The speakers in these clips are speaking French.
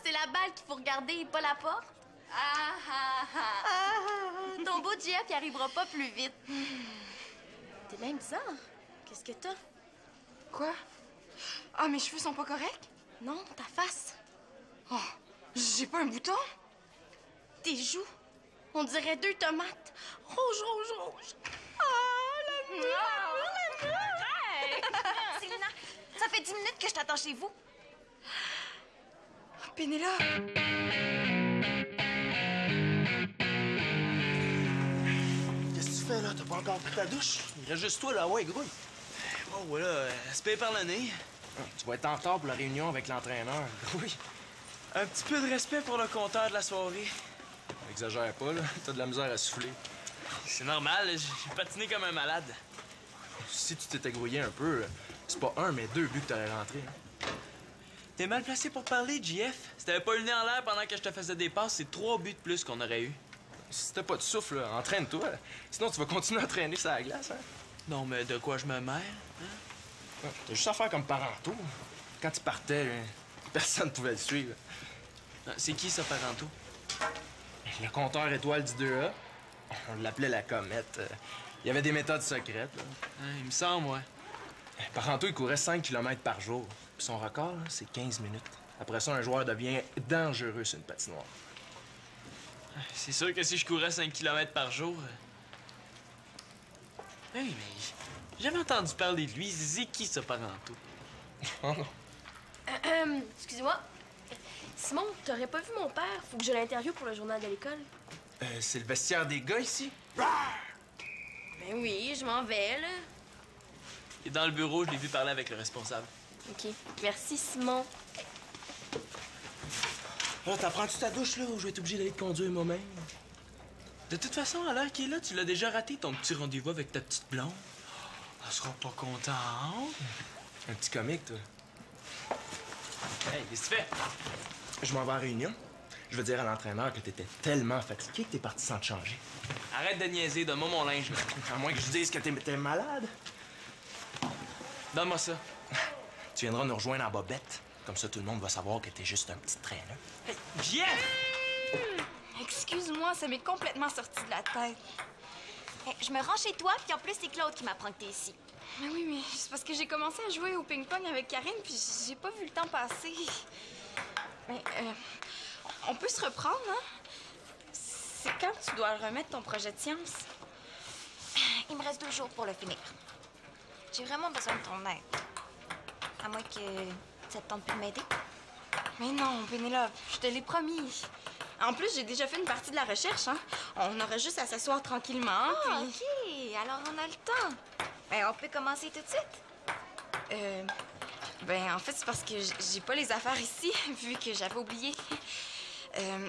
c'est la balle qu'il faut regarder, pas la porte. Ton beau Jeff, il arrivera pas plus vite. T'es bien bizarre. Qu'est-ce que t'as? Quoi? Ah, mes cheveux sont pas corrects? Non, ta face. Oh, j'ai pas un bouton? Tes joues. On dirait 2 tomates. Rouge, rouge, rouge. Hey! Célina, ça fait 10 minutes que je t'attends chez vous. Oh, Pénélope! Qu'est-ce que tu fais, là? T'as pas encore pris ta douche? Il reste juste toi, là. Ouais, grouille. Oh, voilà, se paye par le nez. Tu vas être en retard pour la réunion avec l'entraîneur. Grouille. Un petit peu de respect pour le compteur de la soirée. Exagère pas, là. T'as de la misère à souffler. C'est normal, j'ai patiné comme un malade. Si tu t'étais grouillé un peu, c'est pas 1, mais 2 buts que t'aurais rentré. Hein. T'es mal placé pour parler, JF. Si t'avais pas eu le nez en l'air pendant que je te faisais des passes, c'est 3 buts de plus qu'on aurait eu. Si t'as pas de souffle, là, entraîne-toi. Sinon, tu vas continuer à traîner sur la glace, hein? Non, mais de quoi je me mêle? Ouais, t'as juste à faire comme Parenteau. Quand tu partais, personne pouvait le suivre. C'est qui, ça, Parenteau? Le compteur étoile du 2A, on l'appelait la comète. Il y avait des méthodes secrètes. Là. Il me semble, ouais. Parenteau, il courait 5 km par jour. Puis son record, là, c'est 15 minutes. Après ça, un joueur devient dangereux sur une patinoire. C'est sûr que si je courais 5 km par jour... Hey, mais j'ai jamais entendu parler de lui. C'est qui, ça, Parenteau? Oh non. Excusez-moi. Simon, t'aurais pas vu mon père? Faut que je l'interviewe pour le journal de l'école. C'est le vestiaire des gars, ici? Ben oui, je m'en vais, là. Il est dans le bureau, je l'ai vu parler avec le responsable. OK. Merci, Simon. Là, t'apprends-tu ta douche, là, ou je vais être obligé d'aller te conduire moi-même? De toute façon, à l'heure qu'il est là, tu l'as déjà raté, ton petit rendez-vous avec ta petite blonde. Elle sera pas contente. Un petit comique, toi. Hey, qu'est-ce que tu fais? Je m'en vais à la réunion. Je veux dire à l'entraîneur que t'étais tellement fatigué que t'es parti sans te changer. Arrête de niaiser, donne-moi mon linge, là. À moins que je dise que t'es malade. Donne-moi ça. Tu viendras nous rejoindre en bobette. Comme ça, tout le monde va savoir que t'es juste un petit traîneur. Hey, Jeff! Excuse-moi, ça m'est complètement sorti de la tête. Hey, je me rends chez toi, puis en plus, c'est Claude qui m'apprend que t'es ici. Mais oui, mais c'est parce que j'ai commencé à jouer au ping-pong avec Karine, puis j'ai pas vu le temps passer. Mais, on peut se reprendre, hein? C'est quand tu dois remettre ton projet de science? Il me reste 2 jours pour le finir. J'ai vraiment besoin de ton aide. À moins que ça te tente plus de m'aider. Mais non, Pénélope, je te l'ai promis. En plus, j'ai déjà fait une partie de la recherche, hein? On aurait juste à s'asseoir tranquillement, Ah, puis... OK. Alors, on a le temps. Ben, on peut commencer tout de suite. Ben, en fait, c'est parce que j'ai pas les affaires ici, vu que j'avais oublié.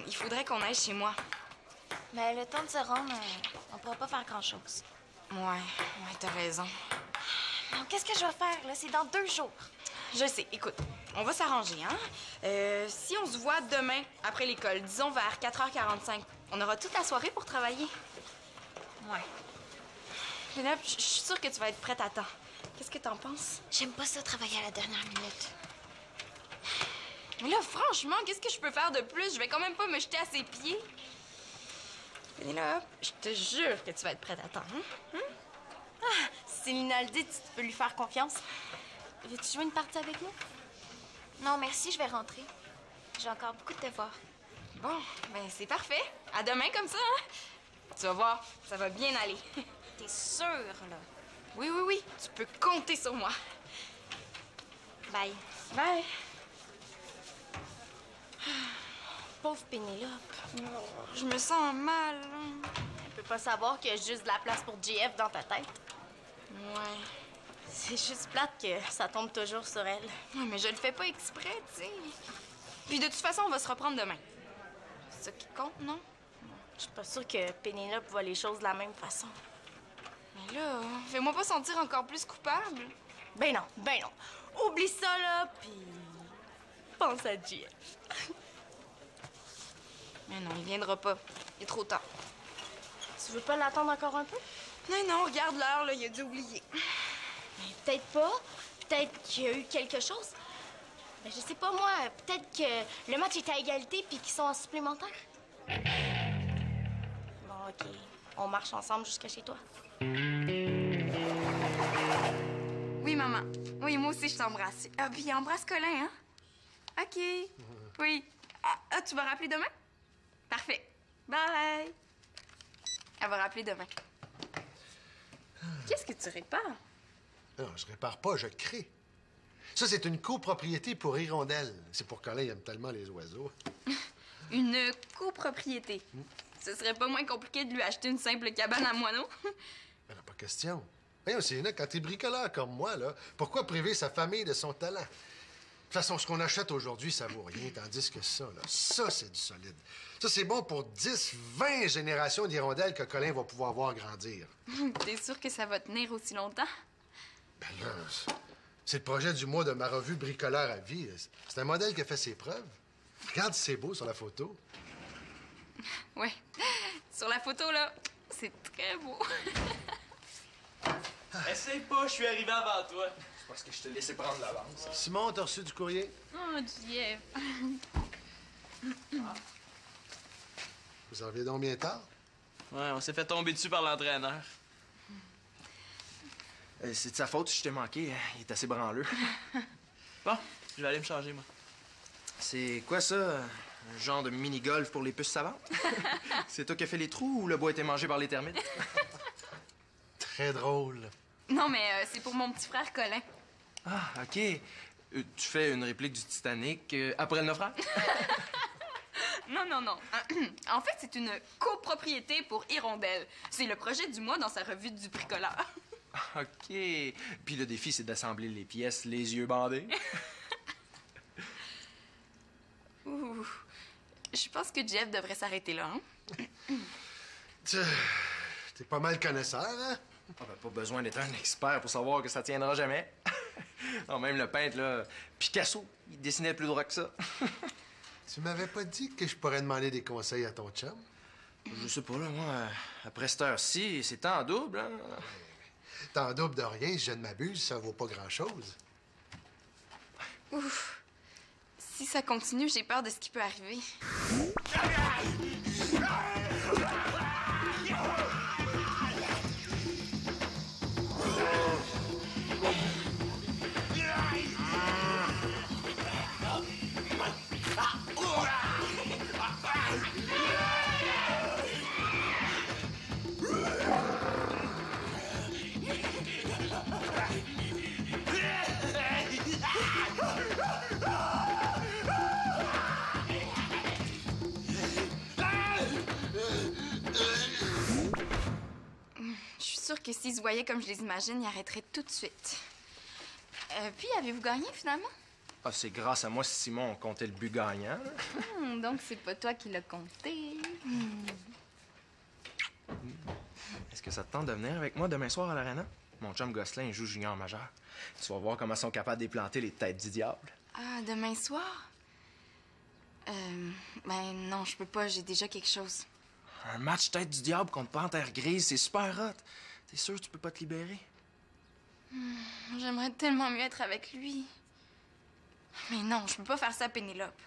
Il faudrait qu'on aille chez moi. Mais le temps de se rendre, on pourra pas faire grand-chose. Ouais, t'as raison. Non, qu'est-ce que je vais faire, là? C'est dans 2 jours. Je sais, écoute, on va s'arranger, hein? Si on se voit demain, après l'école, disons vers 4h45, on aura toute la soirée pour travailler. Ouais. Pénélope, je suis sûre que tu vas être prête à temps. Qu'est-ce que t'en penses? J'aime pas ça travailler à la dernière minute. Mais là, franchement, qu'est-ce que je peux faire de plus? Je vais quand même pas me jeter à ses pieds. Pénélope, je te jure que tu vas être prête à temps, hein? Ah, Célina le dit, tu peux lui faire confiance. Veux-tu jouer une partie avec nous? Non, merci, je vais rentrer. J'ai encore beaucoup de devoirs. Bon, ben c'est parfait. À demain comme ça, hein? Tu vas voir, ça va bien aller. T'es sûre, là? Oui, oui, oui, tu peux compter sur moi. Bye. Bye. Pauvre Pénélope. Oh, je me sens mal. Elle peut pas savoir qu'il y a juste de la place pour JF dans ta tête. Ouais. C'est juste plate que ça tombe toujours sur elle. Ouais, mais je le fais pas exprès, tu sais. Puis de toute façon, on va se reprendre demain. C'est ça qui compte, non? Je suis pas sûre que Pénélope voit les choses de la même façon. Mais là, fais-moi pas sentir encore plus coupable. Ben non. Oublie ça, là, puis pense à JF. Mais non, il viendra pas. Il est trop tard. Tu veux pas l'attendre encore un peu? Non, non, regarde l'heure, là, il a dû oublier. Mais peut-être pas. Peut-être qu'il y a eu quelque chose. Ben, je sais pas, moi. Peut-être que le match est à égalité puis qu'ils sont en supplémentaire. Bon, OK. On marche ensemble jusqu'à chez toi. Oui, maman. Oui, moi aussi, je t'embrasse. Ah, puis embrasse Colin, hein? OK. Oui. Ah, tu vas rappeler demain? Parfait. Bye. Elle va rappeler demain. Qu'est-ce que tu répares? Non, je répare pas, je crée. Ça, c'est une copropriété pour Hirondelle. C'est pour Colin, il aime tellement les oiseaux. Une copropriété. Ce serait pas moins compliqué de lui acheter une simple cabane à moineaux? Ben, pas question. Voyons, Sienna, quand t'es bricoleur comme moi, là, pourquoi priver sa famille de son talent? De toute façon, ce qu'on achète aujourd'hui, ça vaut rien, tandis que ça, là, ça, c'est du solide. Ça, c'est bon pour 10, 20 générations d'hirondelles que Colin va pouvoir voir grandir. T'es sûr que ça va tenir aussi longtemps? Ben là, c'est le projet du mois de ma revue Bricoleur à vie. C'est un modèle qui a fait ses preuves. Regarde si c'est beau sur la photo. Ouais. Sur la photo, là, c'est très beau. Essaye pas, je suis arrivé avant toi. C'est parce que je t'ai laissé prendre l'avance. Simon, t'as reçu du courrier? Oh, Jeff. Vous en revenez donc bien tard? Ouais, on s'est fait tomber dessus par l'entraîneur. C'est de sa faute si je t'ai manqué. Il est assez branleux. Bon, je vais aller me changer, moi. C'est quoi ça? Un genre de mini-golf pour les puces savantes? C'est toi qui as fait les trous ou le bois a été mangé par les termites? Très drôle. Non, mais c'est pour mon petit frère Colin. Ah, OK. Tu fais une réplique du Titanic après le naufrage? Non, non, non. En fait, c'est une copropriété pour Hirondelle. C'est le projet du mois dans sa revue du bricoleur. OK. Puis le défi, c'est d'assembler les pièces, les yeux bandés. Ouh. Je pense que Jeff devrait s'arrêter là, hein? T'es pas mal connaisseur, hein? Ah ben, pas besoin d'être un expert pour savoir que ça tiendra jamais. Non, même le peintre, là, Picasso, il dessinait plus droit que ça. Tu m'avais pas dit que je pourrais demander des conseils à ton chum? Je sais pas, là, moi, après cette heure-ci, c'est temps double, hein? T'en double de rien, si je ne m'abuse, ça vaut pas grand-chose. Ouf. Si ça continue, j'ai peur de ce qui peut arriver. Je suis sûre que s'ils se voyaient comme je les imagine, ils arrêteraient tout de suite. Puis, avez-vous gagné, finalement? Ah, c'est grâce à moi si Simon comptait le but gagnant. Donc, c'est pas toi qui l'as compté. Est-ce que ça te tente de venir avec moi demain soir à l'Arena? Mon chum Gosselin joue junior majeur. Tu vas voir comment ils sont capables déplanter les têtes du diable. Ah, demain soir? Ben non, je peux pas, j'ai déjà quelque chose. Un match tête du diable contre Panthère Grise, c'est super hot. T'es sûr que tu peux pas te libérer? J'aimerais tellement mieux être avec lui. Mais non, je peux pas faire ça à Pénélope.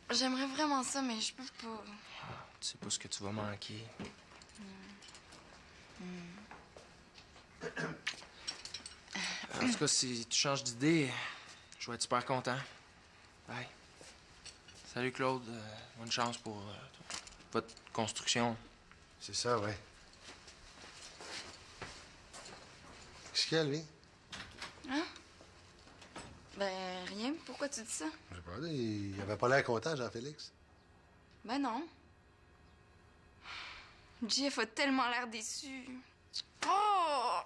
J'aimerais vraiment ça, mais je peux pas. Tu sais pas ce que tu vas manquer. En tout cas, si tu changes d'idée, je vais être super content. Bye. Salut Claude. Bonne chance pour votre construction. C'est ça, ouais. Qu'est-ce qu'il y a, lui? Hein? Ben, rien. Pourquoi tu dis ça? Je sais pas, il avait pas l'air content, Jean-Félix. Ben non. Jeff a tellement l'air déçu. Oh!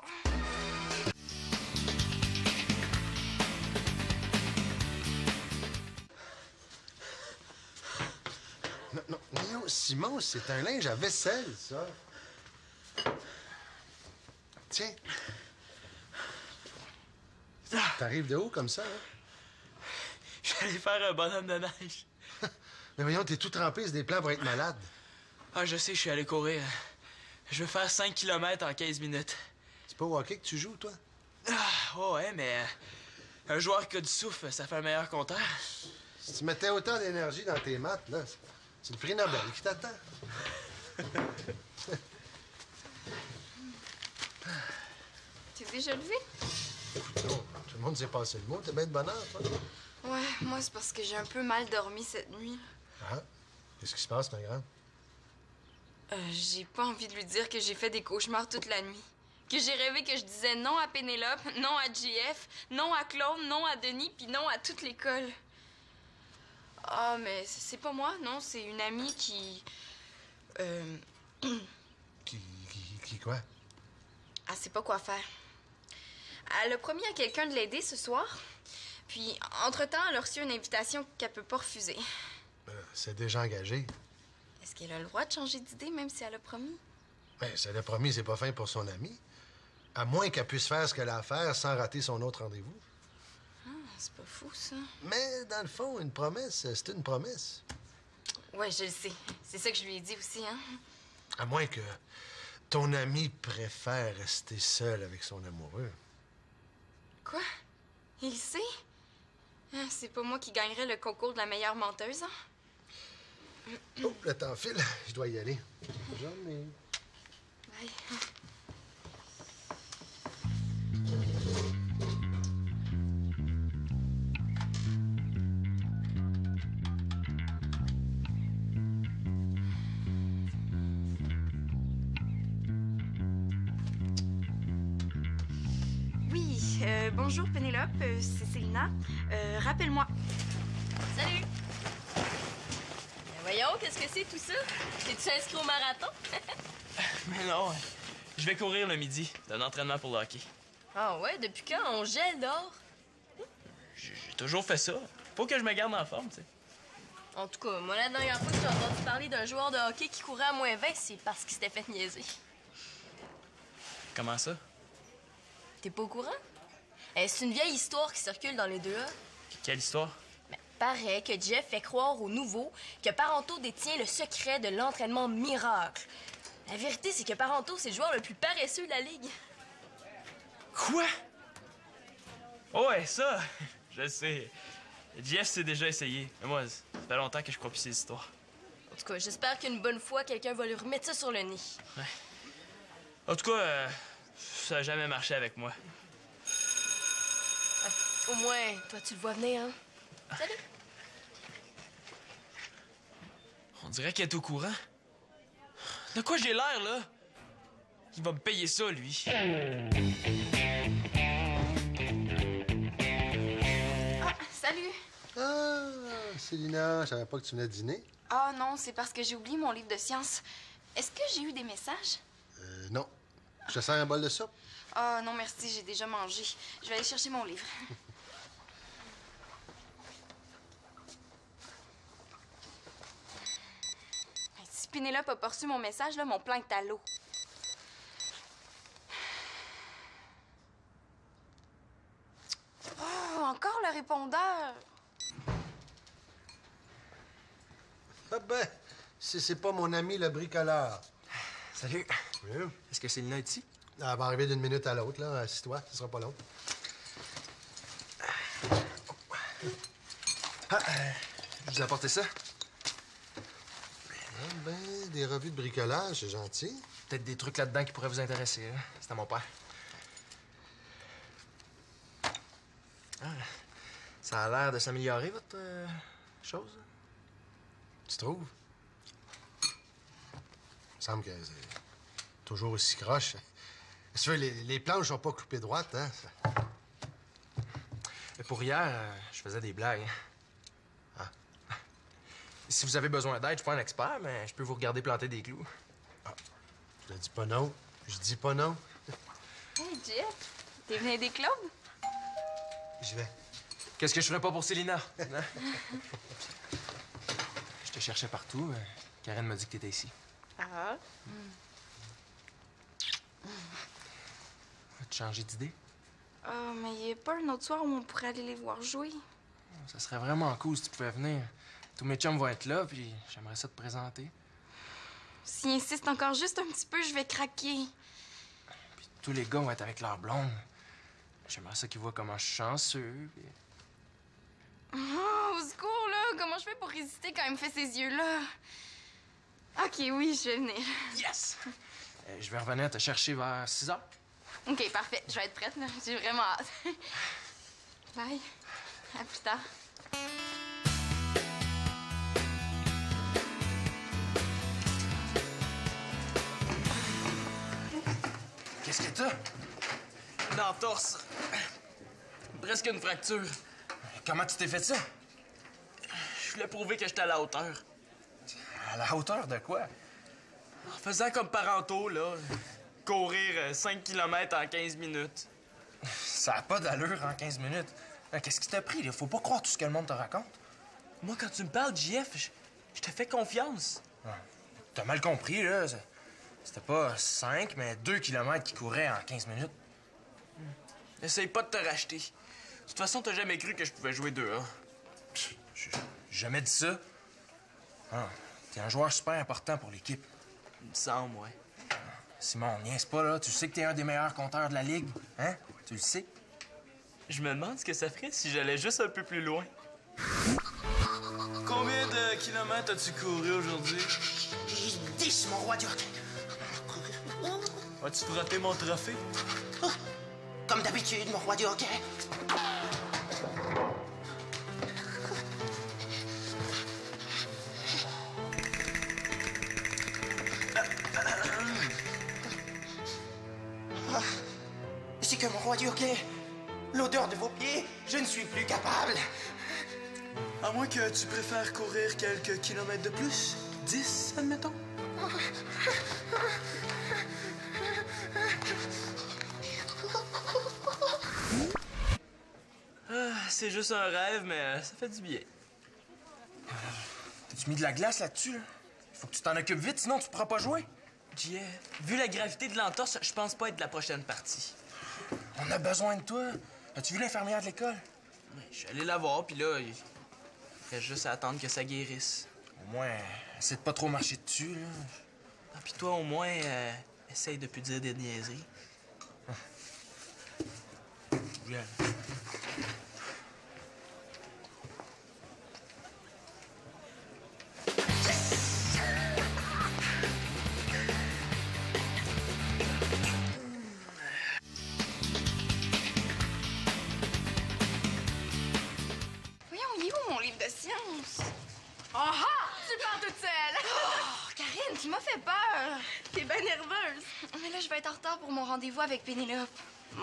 Non, Simon, c'est un linge à vaisselle, ça. Tiens. T'arrives de haut comme ça, hein? J'allais faire un bonhomme de neige. Mais voyons, t'es tout trempé, c'est des plans pour être malade. Ah, je sais, je suis allé courir. Je veux faire 5 km en 15 minutes. C'est pas au hockey que tu joues, toi? Ah, ouais, mais Un joueur qui a du souffle, ça fait un meilleur compteur. Si tu mettais autant d'énergie dans tes maths, là, c'est le prix Nobel qui t'attend. T'es déjà levé? Oh, tout le monde s'est passé le mot. T'es bien de bonne heure, toi. Ouais, moi, c'est parce que j'ai un peu mal dormi cette nuit. Ah, qu'est-ce qui se passe, ma grande? J'ai pas envie de lui dire que j'ai fait des cauchemars toute la nuit. Que j'ai rêvé que je disais non à Pénélope, non à JF, non à Claude, non à Denis, puis non à toute l'école. Ah, mais c'est pas moi, non, c'est une amie qui... Qui quoi? Elle sait pas quoi faire. Elle a promis à quelqu'un de l'aider ce soir. Puis, entre-temps, elle a reçu une invitation qu'elle peut pas refuser. C'est déjà engagé. Est-ce qu'elle a le droit de changer d'idée, même si elle a promis? Ben, si elle a promis, c'est pas fin pour son ami. À moins qu'elle puisse faire ce qu'elle a à faire sans rater son autre rendez-vous. Ah, c'est pas fou, ça. Mais, dans le fond, une promesse, c'est une promesse. Ouais, je le sais. C'est ça que je lui ai dit aussi, hein. À moins que ton ami préfère rester seul avec son amoureux. Quoi? Il sait? Ah, c'est pas moi qui gagnerais le concours de la meilleure menteuse, hein? Oh, le temps file. Je dois y aller. Jamais. Bye. Oui, bonjour Pénélope, c'est Célina. Rappelle-moi. Salut! Voyons, qu'est-ce que c'est tout ça? T'es-tu inscrit au marathon? Mais non, je vais courir le midi. C'est un entraînement pour le hockey. Ah ouais, depuis quand on gèle dehors? J'ai toujours fait ça. Faut que je me garde en forme, tu sais. En tout cas, moi, la dernière fois que j'ai entendu parler d'un joueur de hockey qui courait à moins 20, c'est parce qu'il s'était fait niaiser. Comment ça? T'es pas au courant? C'est une vieille histoire qui circule dans les 2A. Quelle histoire? Ben, paraît que Jeff fait croire aux nouveaux que Parenteau détient le secret de l'entraînement miracle. La vérité, c'est que Parenteau, c'est le joueur le plus paresseux de la ligue. Quoi? Oh ouais, ça, je sais. Jeff s'est déjà essayé. Mais moi, ça fait longtemps que je crois plus ces histoires. En tout cas, j'espère qu'une bonne fois, quelqu'un va lui remettre ça sur le nez. Ouais. En tout cas, ça n'a jamais marché avec moi. Au moins, toi, tu le vois venir, hein? Salut! On dirait qu'elle est au courant. De quoi j'ai l'air, là? Il va me payer ça, lui. Ah, salut! Ah, Célina, je savais pas que tu venais dîner. Ah non, c'est parce que j'ai oublié mon livre de sciences. Est-ce que j'ai eu des messages? Non. Je te sers un bol de soupe? Ah non, merci, j'ai déjà mangé. Je vais aller chercher mon livre. Si Pénélope a pas reçu mon message, là, mon plan est à l'eau. Oh, encore le répondeur. Ah ben, c'est pas mon ami le bricoleur. Salut. Oui. Est-ce que Célina est ici? Elle va arriver d'une minute à l'autre, là. Assis-toi, ce sera pas long. Ah, je vous ai apporté ça. Ah ben, des revues de bricolage, c'est gentil. Peut-être des trucs là-dedans qui pourraient vous intéresser. Hein? C'est à mon père. Ah, ça a l'air de s'améliorer, votre chose. Tu trouves? Il me semble que c'est toujours aussi croche. Si tu veux, les planches sont pas coupées droites, hein? Mais pour hier, je faisais des blagues. Ah. Si vous avez besoin d'aide, je suis pas un expert, mais je peux vous regarder planter des clous. Ah. Je te dis pas non. Je dis pas non. Hey, Jeff, t'es venu aider Claude? Je vais. Qu'est-ce que je ferais pas pour Célina? Hein? Je te cherchais partout, mais Karen m'a dit que t'étais ici. Ah. As-tu changé d'idée? Ah, mais il n'y a pas un autre soir où on pourrait aller les voir jouer. Ça serait vraiment cool si tu pouvais venir. Tous mes chums vont être là, puis j'aimerais ça te présenter. S'il insiste encore juste un petit peu, je vais craquer. Puis tous les gars vont être avec leur blonde. J'aimerais ça qu'il voit comment je suis chanceux. Puis... Oh, au secours, là! Comment je fais pour résister quand il me fait ces yeux-là? OK, oui, je vais venir. Yes! Je vais revenir te chercher vers 6 heures. OK, parfait. Je vais être prête, là. J'ai vraiment hâte. Bye. À plus tard. Qu'est-ce que t'as? Une entorse. Presque une fracture. Comment tu t'es fait ça? Je voulais prouver que j'étais à la hauteur. À la hauteur de quoi? En faisant comme Parenteau, là. Courir 5 km en 15 minutes. Ça a pas d'allure en 15 minutes. Qu'est-ce qui t'a pris, là? Faut pas croire tout ce que le monde te raconte. Moi, quand tu me parles, JF, je te fais confiance. T'as mal compris, là. C'était pas 5, mais 2 km qui couraient en 15 minutes. Essaye pas de te racheter. De toute façon, t'as jamais cru que je pouvais jouer 2A. J'ai jamais dit ça. Ah, t'es un joueur super important pour l'équipe. Il me semble, ouais. Simon, niaise pas, là. Tu sais que t'es un des meilleurs compteurs de la Ligue. Hein? Tu le sais? Je me demande ce que ça ferait si j'allais juste un peu plus loin. Combien de kilomètres as-tu couru aujourd'hui? 10, mon roi du hockey. As-tu frotté mon trophée? Oh, comme d'habitude, mon roi du hockey. C'est que mon roi du hockey, l'odeur de vos pieds, je ne suis plus capable. À moins que tu préfères courir quelques kilomètres de plus. 10, admettons. C'est juste un rêve, mais ça fait du bien. T'as-tu mis de la glace là-dessus, là? Faut que tu t'en occupes vite, sinon tu pourras pas jouer. JF, vu la gravité de l'entorse, je pense pas être de la prochaine partie. On a besoin de toi. As-tu vu l'infirmière de l'école? Je suis allé la voir, puis là, il reste juste à attendre que ça guérisse. Au moins, essaie de pas trop marcher dessus, là. Ah, puis toi, au moins, essaye de plus dire des niaiseries. Viens. Voyons, il est où mon livre de sciences? Ah ah! Tu pars toute seule! Oh, Karine, tu m'as fait peur. T'es bien nerveuse. Mais là, je vais être en retard pour mon rendez-vous avec Pénélope.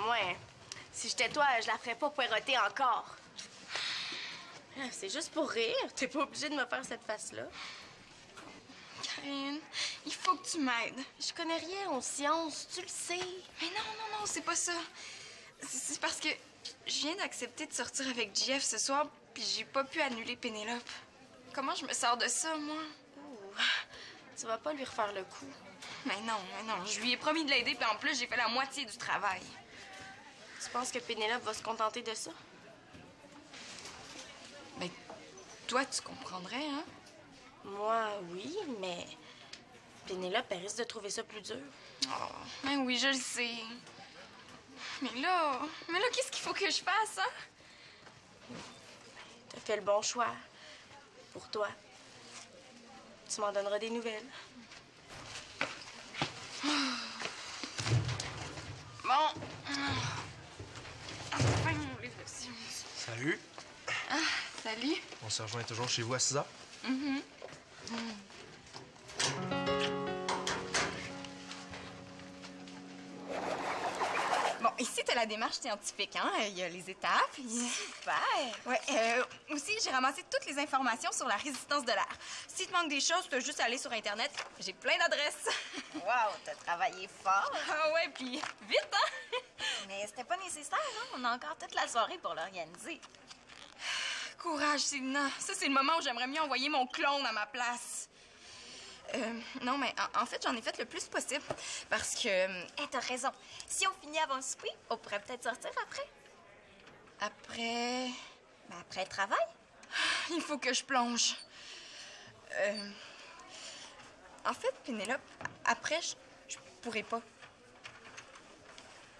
Ouais. Si j'étais toi, je la ferais pas poireauter encore. Ah, c'est juste pour rire. T'es pas obligée de me faire cette face-là. Karine, il faut que tu m'aides. Je connais rien aux sciences, tu le sais. Mais non, c'est pas ça. C'est parce que je viens d'accepter de sortir avec JF ce soir, puis j'ai pas pu annuler Pénélope. Comment je me sors de ça, moi? Ouh. Tu vas pas lui refaire le coup. Mais non. Je lui ai promis de l'aider, puis en plus, j'ai fait la moitié du travail. Tu penses que Pénélope va se contenter de ça? Mais toi, tu comprendrais, hein? Moi, oui, mais Pénélope, elle risque de trouver ça plus dur. Oh, ben oui, je le sais. Mais là, qu'est-ce qu'il faut que je fasse, hein? T'as fait le bon choix. Pour toi. Tu m'en donneras des nouvelles. Bon. Enfin, mon livre de sciences. Salut. Ah, salut. On se rejoint toujours chez vous à 6 heures? Bon, ici, t'as la démarche scientifique, hein? Il y a les étapes. Super! Ouais, aussi, j'ai ramassé toutes les informations sur la résistance de l'air. Si te manque des choses, t'as juste à aller sur Internet. J'ai plein d'adresses. Wow, t'as travaillé fort. Ah ouais, puis vite, hein? Mais c'était pas nécessaire, hein? On a encore toute la soirée pour l'organiser. Courage, Sylvina. Ça, c'est le moment où j'aimerais mieux envoyer mon clone à ma place. Non, mais en fait, j'en ai fait le plus possible. Parce que... T'as raison. Si on finit avant le souper, on pourrait peut-être sortir après. Après... Ben, après le travail. Il faut que je plonge. En fait, Pénélope, après, je pourrais pas.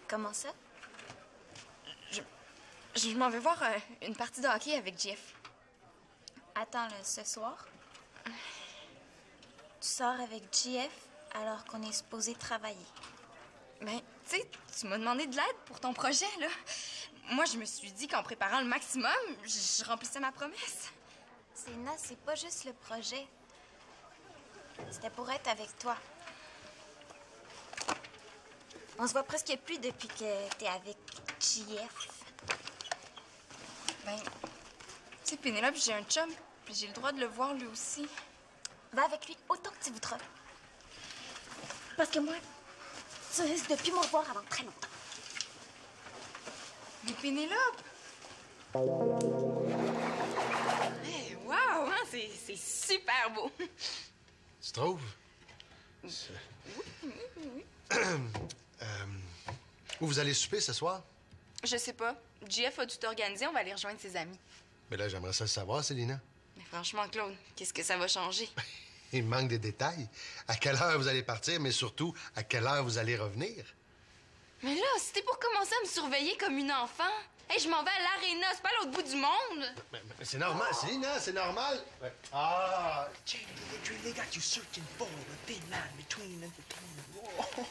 Comment ça? Je m'en vais voir une partie de hockey avec Jeff. Attends, là, ce soir, tu sors avec JF alors qu'on est supposé travailler. Ben, tu sais, tu m'as demandé de l'aide pour ton projet, là. Moi, je me suis dit qu'en préparant le maximum, je remplissais ma promesse. Céline, c'est pas juste le projet. C'était pour être avec toi. On se voit presque plus depuis que t'es avec JF. Ben, tu sais, Pénélope, j'ai un chum, puis j'ai le droit de le voir lui aussi. Va avec lui autant que tu voudras. Parce que moi, tu risques de plus me revoir avant très longtemps. Mais Pénélope! Hey, wow, hein? C'est super beau! Tu trouves? Où vous allez souper ce soir? Je sais pas. JF a tout organisé, on va aller rejoindre ses amis. Mais là, j'aimerais ça le savoir, Célina. Mais franchement, Claude, qu'est-ce que ça va changer? Il me manque des détails. À quelle heure vous allez partir, mais surtout, à quelle heure vous allez revenir? Mais là, c'était pour commencer à me surveiller comme une enfant. Hey, je m'en vais à l'aréna, c'est pas à l'autre bout du monde. Mais c'est normal, Célina, c'est normal. Ah! Jamie, they got you searching for the thin line between entertainment.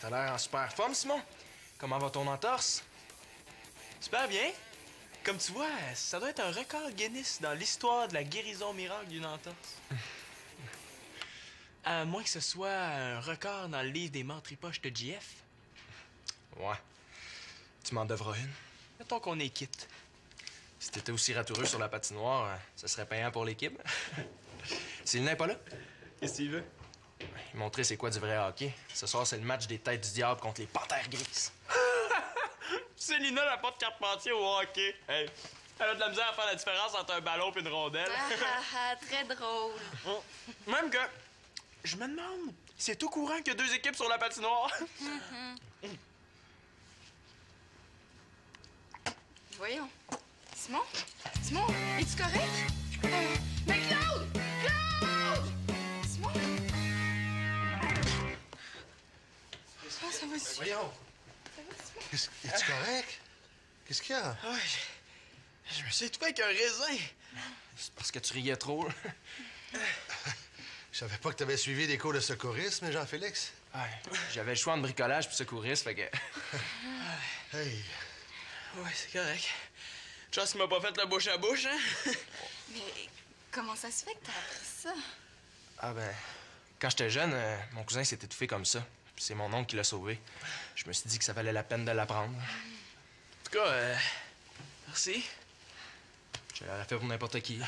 T'as l'air en super forme, Simon. Comment va ton entorse? Super bien. Comme tu vois, ça doit être un record Guinness dans l'histoire de la guérison miracle d'une entorse. À moins que ce soit un record dans le livre des mentripoches de JF. Ouais. Tu m'en devras une. Mettons qu'on est quitte. Si t'étais aussi ratoureux sur la patinoire, ça serait payant pour l'équipe. Céline n'est pas là? Qu'est-ce que tu veux? Montrer c'est quoi du vrai hockey. Ce soir, c'est le match des têtes du diable contre les panthères grises. Célina n'a pas de Carpentier au hockey. Hey, elle a de la misère à faire la différence entre un ballon et une rondelle. Très drôle. Même que je me demande, c'est tout courant qu'il y a deux équipes sur la patinoire. Voyons. Simon? Simon, es-tu correct? Mais Claude! Claude! Simon? Simon, ça va-tu? Voyons. Es-tu correct? Qu'est-ce qu'il y a? Ouais, je me suis étouffé avec un raisin. C'est parce que tu riais trop. Je savais pas que t'avais suivi des cours de secourisme, Jean-Félix. Ouais, j'avais le choix entre bricolage puis secouriste, fait que... Hey, Ouais, c'est correct. Chance qu'il m'a pas fait la bouche à bouche, hein? Mais comment ça se fait que t'as appris ça? Ah ben, quand j'étais jeune, mon cousin s'est étouffé comme ça. Puis c'est mon oncle qui l'a sauvé. Je me suis dit que ça valait la peine de l'apprendre. En tout cas, merci. Je l'aurais fait pour n'importe qui.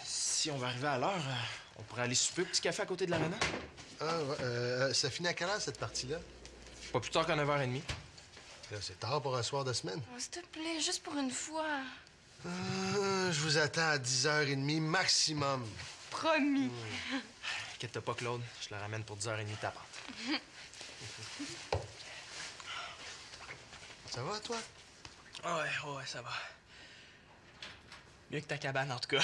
Si on va arriver à l'heure, on pourrait aller souper au petit café à côté de l'aréna. ah, ouais, ça finit à quelle heure, cette partie-là? Pas plus tard qu'à 9h30. Là, c'est tard pour un soir de semaine. Oh, s'il te plaît, juste pour une fois. Je vous attends à 10h30 maximum. Promis. Inquiète-toi pas, Claude. Je le ramène pour 10h30 tapante. Ça va, toi? Ouais, ça va. Mieux que ta cabane, en tout cas.